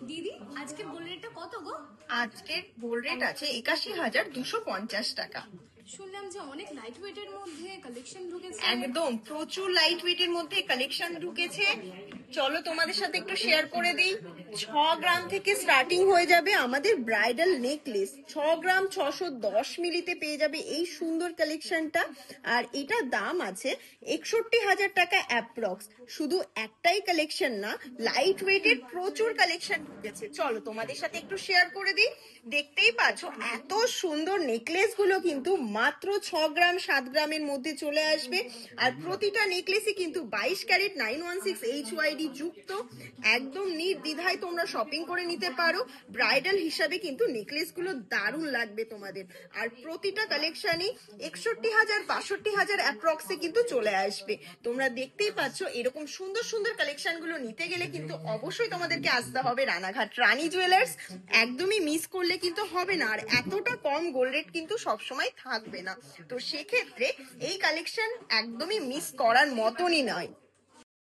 দিদি আজকে গোল্ড রেটটা কত গো? আজকে গোল্ড রেট আছে ৮১,২৫০ টাকা। শুনলাম যে অনেক লাইট ওয়েটের মধ্যে কালেকশন ঢুকেছে। একদম প্রচুর লাইট ওয়েটের মধ্যে কালেকশন ঢুকেছে। চলো তোমাদের সাথে একটু শেয়ার করে দিই। 6 গ্রাম থেকে স্টার্টিং হয়ে যাবে আমাদের ব্রাইডাল নেকলেস। 6 গ্রাম 610 মিলিতে পেয়ে যাবে এই সুন্দর কালেকশনটা। আর এটা দাম আছে ৬১,০০০ টাকা অ্যাপ্রক্স। শুধু একটাই কালেকশন না, লাইট ওয়েটের প্রচুর কালেকশন ঢুকেছে। চলো তোমাদের সাথে একটু শেয়ার করে দিই। দেখতেই পাচ্ছ এত সুন্দর নেকলেস গুলো কিন্তু মাত্র 6 গ্রাম 7 গ্রামের মধ্যে চলে আসবে। আর প্রতিটা নেকলেসই কিন্তু 22 ক্যারেট 916 HYD যুক্ত। একদম নির্দ্বিধায় তোমরা শপিং করে নিতে পারো। ব্রাইডাল হিসাবে কিন্তু নেকলেস গুলো দারুণ লাগবে তোমাদের। আর প্রতিটা কালেকশনই ৬১,০০০ ৬২,০০০ অ্যাপ্রক্সে কিন্তু চলে আসবে। তোমরা দেখতেই পাচ্ছ এরকম সুন্দর সুন্দর কালেকশন গুলো নিতে গেলে কিন্তু অবশ্যই তোমাদেরকে আসতে হবে রানাঘাট রানী জুয়েলার্স। একদমই মিস করলে কিন্তু হবে না। আর এতটা কম গোল্ড রেট কিন্তু সবসময় থাকবে না। তো সেক্ষেত্রে এই কালেকশন একদমই মিস করার মতনই নয়।